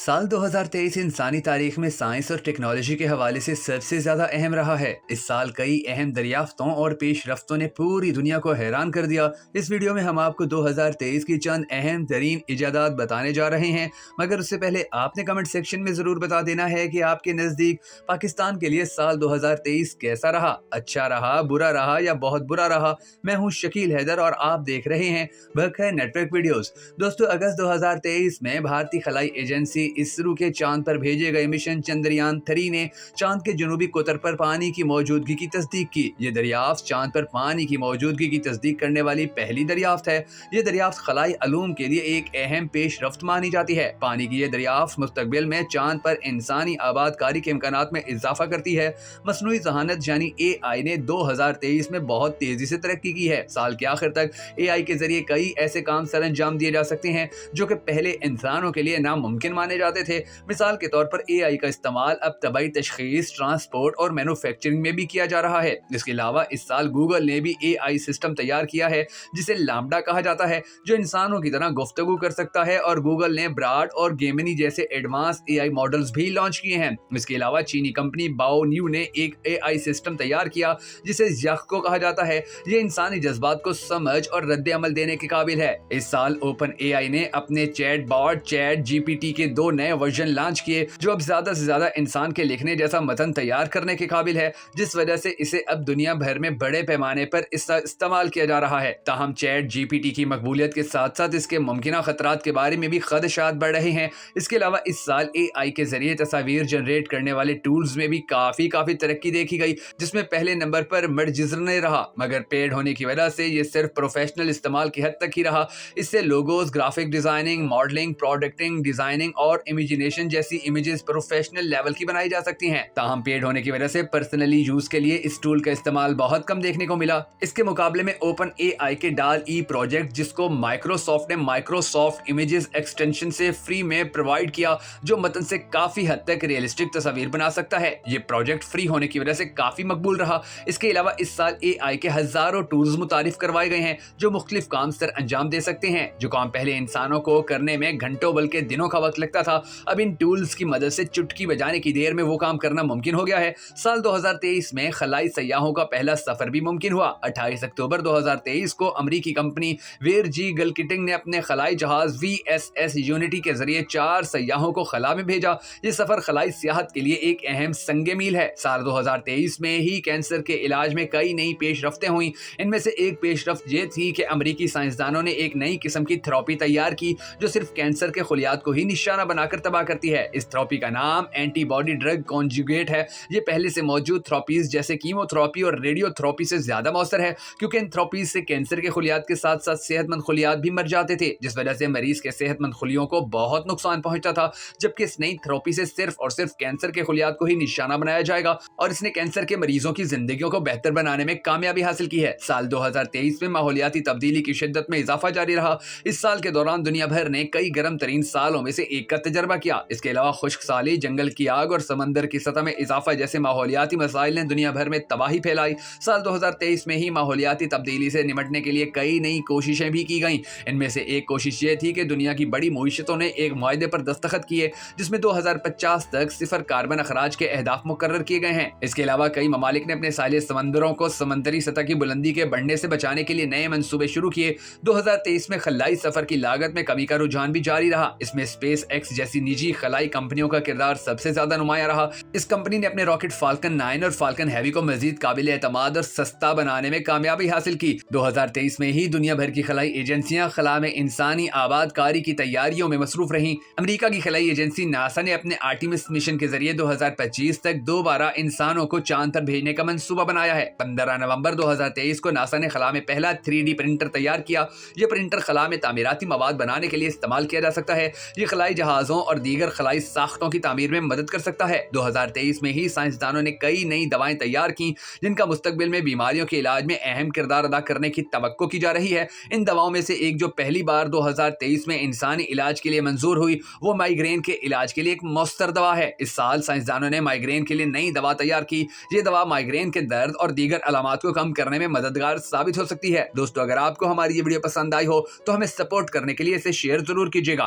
साल 2023 इंसानी तारीख में साइंस और टेक्नोलॉजी के हवाले से सबसे ज्यादा अहम रहा है। इस साल कई अहम दरियाफ्तों और पेशरफ्तों ने पूरी दुनिया को हैरान कर दिया। इस वीडियो में हम आपको 2023 की चंद अहम तरीन इजादात बताने जा रहे हैं, मगर उससे पहले आपने कमेंट सेक्शन में जरूर बता देना है कि आपके नजदीक पाकिस्तान के लिए साल 2023 कैसा रहा, अच्छा रहा, बुरा रहा या बहुत बुरा रहा। मैं हूँ शकील हैदर और आप देख रहे हैं बखैर नेटवर्क वीडियोस। दोस्तों, अगस्त 2023 में भारतीय खलाई एजेंसी इसरो के चांद पर भेजे गए मिशन चंद्रयान 3 ने चांद के जनूबी कुतर पर पानी की मौजूदगी की तस्दीक की। ये दरियाफ्त चांद पर पानी की मौजूदगी की तस्दीक करने वाली पहली दरियाफ्त है। ये दरियाफ्त खलाई अलूम के लिए एक अहम पेशरफ्त मानी जाती है। पानी की ये दरियाफ्त मुस्तकबिल में चांद पर इंसानी आबादकारी के इम्कानात में इजाफा करती है। मसनूई जहानत यानी AI ने 2023 में बहुत तेजी से तरक्की की है। साल के आखिर तक AI के जरिए कई ऐसे काम सर अंजाम दिए जा सकते हैं जो कि पहले इंसानों के लिए नामुमकिन माने जाते थे। मिसाल के तौर पर AI का इस्तेमाल अब तबाई तशखीस, ट्रांसपोर्ट और मैन्युफैक्चरिंग में भी किया जा रहा है। इसके अलावा इस साल गूगल ने भी AI सिस्टम तैयार किया है जिसे लाम्बडा कहा जाता है, जो इंसानों की तरह गुफ्तगू कर सकता है, और गूगल ने ब्राड और गेमिनी जैसे एडवांस AI मॉडल्स भी लॉन्च किए हैं। इसके अलावा चीनी कंपनी बाओ न्यू ने एक AI सिस्टम तैयार किया जिसे ज़्याको कहा जाता है। ये इंसानी जज्बात को समझ और रद्द अमल देने के काबिल है। इस साल ओपन AI ने अपने चैट बॉट चैट GPT के 2 नए वर्जन लॉन्च किए जो अब ज्यादा से ज्यादा इंसान के लिखने जैसा मतन तैयार करने के काबिल है, जिस वजह से इसे अब दुनिया भर में बड़े पैमाने पर इसका इस्तेमाल किया जा रहा है। ताहम चैट GPT की मकबूलियत के साथ साथ इसके मुमकिन खतरात के बारे में भी खदशात बढ़ रहे हैं। इसके अलावा इस साल AI के जरिए तस्वीर जनरेट करने वाले टूल्स में भी काफी तरक्की देखी गई, जिसमें पहले नंबर पर मिडजर्नी रहा, मगर पेड होने की वजह से ये सिर्फ प्रोफेशनल इस्तेमाल की हद तक ही रहा। इससे logos, graphic designing, modelling, प्रोडक्टिंग, designing और इमेजिनेशन जैसी इमेजेस प्रोफेशनल लेवल की बनाई जा सकती हैं। ताहम पेड होने की वजह से पर्सनली यूज के लिए इस टूल का इस्तेमाल बहुत कम देखने को मिला। इसके मुकाबले में ओपन AI के DALL-E प्रोजेक्ट, जिसको माइक्रोसॉफ्ट ने माइक्रोसॉफ्ट इमेजेस एक्सटेंशन से फ्री में प्रोवाइड किया, जो मतन से काफी हद तक रियलिस्टिक तस्वीर बना सकता है। ये प्रोजेक्ट फ्री होने की वजह से काफी मकबूल रहा। इसके अलावा इस साल AI के हजारों टूल्स मुतारिफ करवाए गए हैं जो मुख्तलिफ काम सर अंजाम दे सकते हैं। जो काम पहले इंसानों को करने में घंटों बल्कि दिनों का वक्त लगता था, अब इन टूल्स की मदद से चुटकी बजाने की देर में वो काम करना मुमकिन हो गया है। साल 2023 में खलाई सयाहों का पहला सफर भी मुमकिन हुआ। 28 अक्टूबर 2023 को अमरीकी कंपनी वीरजी गलकिटिंग ने अपने खलाई जहाज VSS यूनिटी के जरिए 4 सयाहों को खला में भेजा। ये सफर खलाई सियाहत के लिए एक अहम संगे मील है। साल 2023 में ही कैंसर के इलाज में कई नई पेशरफ्तें हुई। इनमें से एक पेशरफ्त ये थी कि अमरीकी साइंसदानों ने एक नई किस्म की थेरेपी तैयार की जो सिर्फ कैंसर के खुलियात को ही निशाना बनाकर तबाह करती है। इस थेरेपी का नाम एंटीबॉडी ड्रग कॉन्जुगेट है। ये पहले से मौजूद थेरेपीज जैसे कीमोथेरेपी और रेडियोथेरेपी से ज्यादा मौसर है, क्योंकि इन थेरेपीज से कैंसर के खुलियात के साथ साथ सेहतमंद खुलियात भी मर जाते थे, जिस वजह से मरीज के सेहतमंद खुलियों को बहुत नुकसान पहुंचता था। जबकि इस नई थेरेपी से सिर्फ और सिर्फ कैंसर के खुलियात को ही निशाना बनाया जाएगा और इसने कैंसर के मरीजों की जिंदगियों को बेहतर बनाने में कामयाबी हासिल की है। साल 2023 में माहौलियाती तब्दीली की शिद्दत में इजाफा जारी रहा। इस साल के दौरान दुनिया भर ने कई गर्म तरीन सालों में से एक का तजर्बा किया। इसके अलावा खुश्क साली, जंगल की आग और समंदर की सतह में इजाफा जैसे माहौलियाती मसाइल ने दुनिया भर में तबाही फैलाई। साल 2023 में ही माहौलियाती तब्दीली से निमटने के लिए कई नई कोशिशें भी की गईं। इनमें से एक कोशिश ये थी कि दुनिया की बड़ी मुईशतों ने एक मुआहदे पर दस्तखत किए जिसमें 2050 तक सिफर कार्बन अखराज के अहदाफ मुकर्रर किए गए हैं। इसके अलावा कई ममालिक ने अपने साहिली समंदरों को समंदरी सतह की बुलंदी के बढ़ने से बचाने के लिए नए मंसूबे शुरू किए। 2023 में खलाई सफर की लागत में कमी का रुझान भी जारी रहा। इसमें स्पेस एक्स जैसी निजी खलाई कंपनियों का किरदार सबसे ज्यादा नुमाया रहा। इस कंपनी ने अपने रॉकेट फाल्कन 9 और फाल्कन हैवी को मजीद काबिल एतमाद और सस्ता बनाने में कामयाबी हासिल की। 2023 में ही दुनिया भर की खलाई एजेंसियां खला में इंसानी आबादकारी की तैयारियों में मसरूफ रहीं। अमेरिका की खलाई एजेंसी नासा ने अपने आर्टिमिस मिशन के जरिए 2025 तक दोबारा इंसानों को चांद पर भेजने का मंसूबा बनाया है। 15 नवंबर 2023 को नासा ने खला में पहला 3D प्रिंटर तैयार किया। यह प्रिंटर खला में तामीराती मवाद बनाने के लिए इस्तेमाल किया जा सकता है। ये खलाई जहाजों और दीगर खलाई साख्तों की तामीर में मदद कर सकता है। 2023 में ही साइंसदानों ने कई नई दवाएं तैयार की जिनका मुस्तकबिल में बीमारियों के इलाज में अहम किरदार अदा करने की तवक्को की जा रही है। इन दवाओं में से एक जो पहली बार 2023 में इंसानी इलाज के लिए मंजूर हुई वो माइग्रेन के इलाज के लिए एक मौसर दवा है। इस साल साइंसदानों ने माइग्रेन के लिए नई दवा तैयार की। ये दवा माइग्रेन के दर्द और दीगर अलामात को कम करने में मददगार साबित हो सकती है। दोस्तों, अगर आपको हमारी ये वीडियो पसंद आई हो तो हमें सपोर्ट करने के लिए इसे शेयर जरूर कीजिएगा।